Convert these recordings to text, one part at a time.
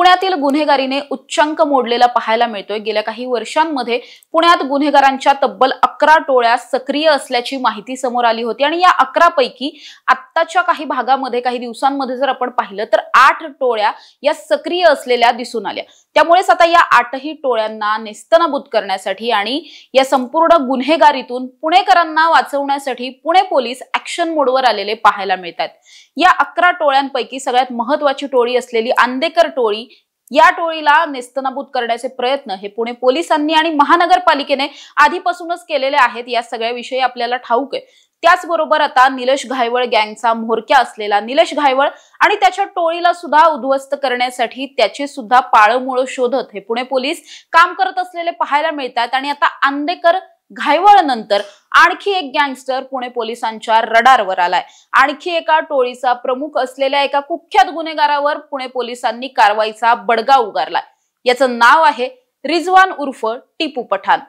पुण्यातील गुन्हेगारीने उच्चांक मोडलेला पाहायला मिळतोय। गेल्या काही वर्षांमध्ये पुण्यात गुन्हेगारांच्या तब्बल 11 टोळ्या सक्रिय असल्याची माहिती समोर आली होती आणि या 11 पैकी आत्ताच्या काही भागामध्ये काही दिवसांमध्ये जर आपण पाहिलं तर 8 टोळ्या या सक्रिय असलेल्या दिसून आल्या। त्यामुळेच आता या 8ही टोळ्यांना नेस्तनाबूत करण्यासाठी आणि या संपूर्ण गुन्हेगारीतून पुणेकरांना वाचवण्यासाठी पुणे पोलीस ऍक्शन मोडवर आलेले पाहायला मिळतात। या 11 टोळ्यांपैकी सगळ्यात महत्त्वाची टोळी असलेली आंदेकर टोळी, या टोळीला नेस्तनाबूत करण्याचे प्रयत्न हे पुणे पोलिसांनी आणि महानगरपालिकेने आधीपासूनच केलेले आहेत। या सगळ्या विषयी आपल्याला ठाऊक आहे। त्याचबरोबर आता निलेश घायवळ गँगचा म्होरक्या असलेला निलेश घायवळ आणि त्याच्या टोळीला सुद्धा उद्ध्वस्त करण्यासाठी त्याचे सुद्धा पाळमुळं शोधत हे पुणे पोलीस काम करत असलेले पाहायला मिळतात। आणि आता आंदेकर घायवळ नंतर आणखी एक गँगस्टर पुणे पोलिसांच्या रडारवर आलाय। आणखी एका टोळीचा प्रमुख असलेल्या एका कुख्यात गुन्हेगारावर पुणे पोलिसांनी कारवाईचा बडगा उगारलाय। याचं नाव आहे रिजवान उर्फ टिपू पठाण।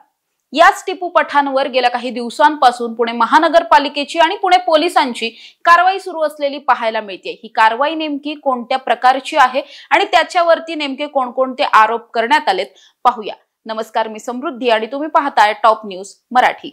याच टिपू पठाणवर गेल्या काही दिवसांपासून पुणे महानगरपालिकेची आणि पुणे पोलिसांची कारवाई सुरू असलेली पाहायला मिळते। ही कारवाई नेमकी कोणत्या प्रकारची आहे आणि त्याच्यावरती नेमके कोणकोणते आरोप करण्यात आलेत पाहूया। नमस्कार, मी समृद्धी आणि तुम्ही पाहताय टॉप न्यूज मराठी।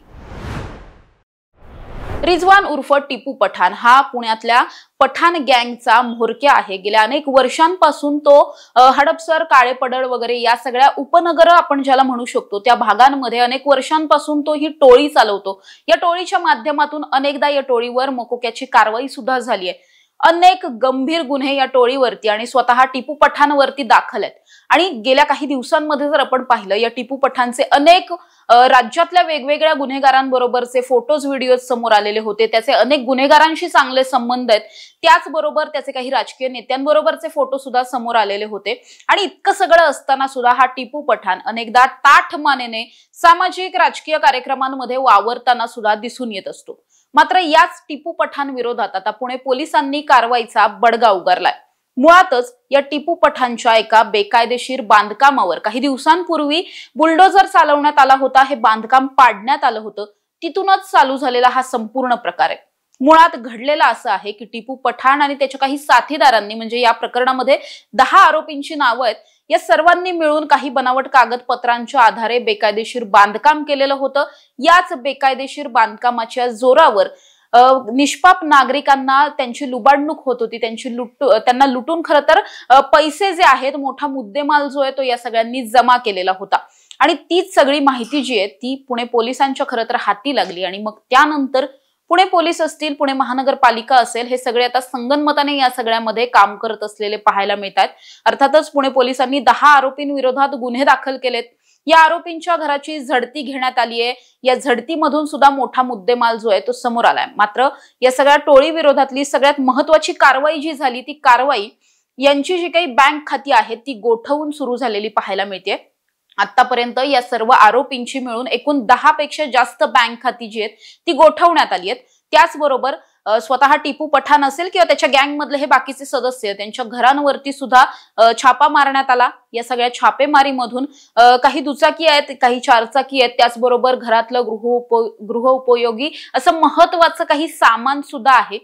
रिजवान उर्फ टिपू पठाण हा पुण्यातल्या पठाण गँगचा म्होरक्या आहे। गेल्या अनेक वर्षांपासून तो हडपसर, काळेपडळ वगैरे या सगळ्या उपनगर आपण ज्याला म्हणू शकतो त्या भागांमध्ये अनेक वर्षांपासून तो ही टोळी चालवतो। या टोळीच्या माध्यमातून अनेकदा या टोळीवर मकोक्याची कारवाई सुद्धा झाली आहे। अनेक गंभीर गुन्हे या टोळीवरती आणि स्वतः टिपू पठाणवरती दाखल आहेत। आणि गेल्या काही दिवसांमध्ये जर आपण पाहिलं या टिपू पठाणचे अनेक राज्यातल्या वेगवेगळ्या गुन्हेगारांबरोबरचे फोटोज, व्हिडिओज समोर आलेले होते। त्याचे अनेक गुन्हेगारांशी चांगले संबंध आहेत। त्याचबरोबर त्याचे काही राजकीय नेत्यांबरोबरचे फोटो सुद्धा समोर आलेले होते। आणि इतकं सगळं असताना सुद्धा हा टिपू पठाण अनेकदा ताठ मानेने सामाजिक राजकीय कार्यक्रमांमध्ये वावरताना सुद्धा दिसून येत असतो। मात्र याच टिपू पठाण विरोधात आता पुणे पोलिसांनी कारवाईचा बडगा उगारलाय। मुळातच या टिपू पठाणच्या एका बेकायदेशीर बांधकामावर काही दिवसांपूर्वी बुलडोझर चालवण्यात आला होता। हे बांधकाम पाडण्यात आलं होतं, तिथूनच चालू झालेला हा संपूर्ण प्रकार आहे। मुळात घडलेला असं आहे की टिपू पठाण आणि त्याच्या काही साथीदारांनी म्हणजे या प्रकरणामध्ये 10 आरोपींची नावं आहेत, या सर्वांनी मिळून काही बनावट कागदपत्रांच्या आधारे बेकायदेशीर बांधकाम केलेलं होतं। याच बेकायदेशीर बांधकामाच्या जोरावर निष्पाप नागरिकांना त्यांची लुबाडणूक होत होती, त्यांना लुटून खरं तर पैसे जे आहेत, मोठा मुद्देमाल जो आहे तो या सगळ्यांनी जमा केलेला होता। आणि तीच सगळी माहिती जी आहे ती पुणे पोलिसांच्या खरं तर हाती लागली। आणि मग त्यानंतर पुणे पोलीस असतील, पुणे महानगरपालिका असेल, हे सगळे आता संगनमताने या सगळ्यामध्ये काम करत असलेले पाहायला मिळतात। अर्थातच पुणे पोलिसांनी 10 आरोपींविरोधात गुन्हे दाखल केलेत। या आरोपींच्या घराची झडती घेण्यात आली आहे। या झडतीमधून सुद्धा मोठा मुद्देमाल जो आहे तो समोर आलाय। मात्र या सगळ्या टोळी विरोधातली सगळ्यात महत्त्वाची कारवाई जी झाली ती कारवाई यांची जी काही बँक खाती आहेत ती गोठवून सुरू झालेली पाहायला मिळते। आतापर्यंत या सर्व आरोपींची मिळून एकूण 10 पेक्षा जास्त बँक खाती जी आहेत ती गोठवण्यात आली आहेत। त्याचबरोबर स्वतः टिपू पठाण असेल किंवा त्याच्या गँग मधले हे बाकीचे सदस्य त्यांच्या घरांवरती सुद्धा छापा मारण्यात आला। या सगळ्या छापेमारीमधून काही दुचाकी आहेत, काही चारचाकी आहेत, त्याचबरोबर घरातलं गृहोपयोगी असं महत्त्वाचं काही सामान सुद्धा आहे,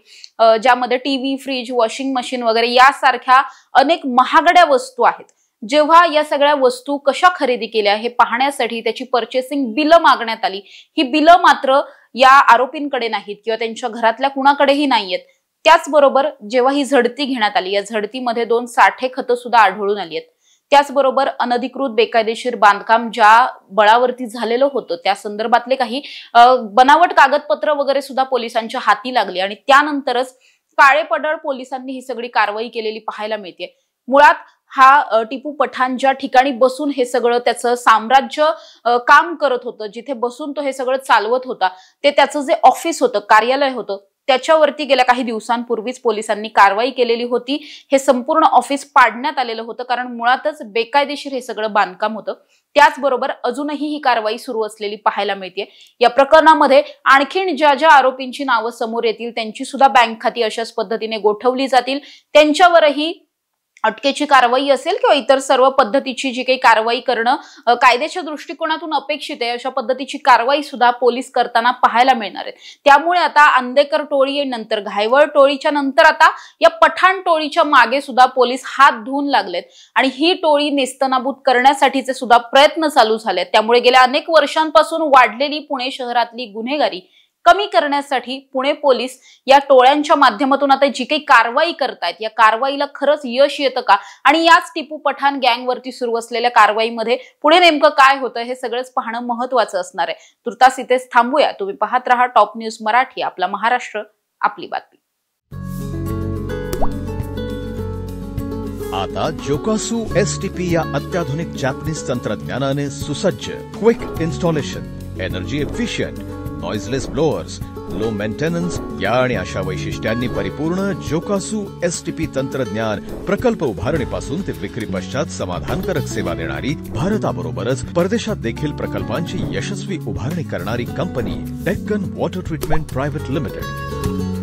ज्यामध्ये टीव्ही, फ्रीज, वॉशिंग मशीन वगैरे यासारख्या अनेक महागड्या वस्तू आहेत। जेव्हा या सगळ्या वस्तू कशा खरेदी केल्या हे पाहण्यासाठी त्याची पर्चेसिंग बिलं मागण्यात आली। ही बिलं मात्र या आरोपींकडे नाहीत किंवा त्यांच्या घरातल्या कुणाकडेही नाहीयेत। त्याचबरोबर जेव्हा ही झडती घेण्यात आली, या झडतीमध्ये 2 साठे खतं सुद्धा आढळून आली आहेत। त्याचबरोबर अनधिकृत बेकायदेशीर बांधकाम ज्या बळावरती झालेलं होतं त्या संदर्भातले काही बनावट कागदपत्र वगैरे सुद्धा पोलिसांच्या हाती लागली। आणि त्यानंतरच काळेपडळ पोलिसांनी ही सगळी कारवाई केलेली पाहायला मिळते। मुळात हा टिपू पठाण ज्या ठिकाणी बसून हे सगळं त्याचं साम्राज्य काम करत होतं, जिथे बसून तो हे सगळं चालवत होता, ते त्याचं जे ऑफिस होतं, कार्यालय होतं, त्याच्यावरती गेल्या काही दिवसांपूर्वीच पोलिसांनी कारवाई केलेली होती। हे संपूर्ण ऑफिस पाडण्यात आलेलं होतं कारण मुळातच बेकायदेशीर हे सगळं बांधकाम होतं। त्याचबरोबर अजूनही ही कारवाई सुरू असलेली पाहायला मिळते। या प्रकरणामध्ये आणखीन ज्या आरोपींची नावं समोर येतील त्यांची सुद्धा बँक खाती अशाच पद्धतीने गोठवली जातील। त्यांच्यावरही अटकेची कारवाई असेल किंवा इतर सर्व पद्धतीची जी काही कारवाई करणं कायद्याच्या दृष्टिकोनातून अपेक्षित आहे, अशा पद्धतीची कारवाई सुद्धा पोलीस करताना पाहायला मिळणार आहे। त्यामुळे आता अंधेकर टोळी नंतर घायवळ टोळीच्या नंतर आता या पठाण टोळीच्या मागे सुद्धा पोलीस हात धुवून लागलेत आणि ही टोळी नेस्तनाबूत करण्यासाठीचे सुद्धा प्रयत्न चालू झालेत। त्यामुळे गेल्या अनेक वर्षांपासून वाढलेली पुणे शहरातली गुन्हेगारी कमी करण्यासाठी पुणे पोलीस या टोळ्यांच्या माध्यमातून आता जी काही कारवाई करतायत, या कारवाईला खरंच यश येतं का आणि याच टिपू पठाण गँगवरती सुरू असलेल्या कारवाईमध्ये पुढे नेमकं काय होतं हे सगळंच पाहणं महत्त्वाचं असणार आहे। तुर्तास इथेच थांबूया। तुम्ही पाहत रहा टॉप न्यूज मराठी, आपला महाराष्ट्र, आपली बातमी। आता जोकासू STP या अत्याधुनिक जॅपनीज तंत्रज्ञानाने सुसज्ज, quick installation, energy efficient, noiseless blowers, low maintenance या आणि अशा वैशिष्ट्यांनी परिपूर्ण जोकासू STP तंत्रज्ञान प्रकल्प उभारणीपासून ते विक्री पश्चात समाधानकारक सेवा देणारी, भारताबरोबरच परदेशात देखील प्रकल्पांची यशस्वी उभारणी करणारी company Deccan water treatment private limited.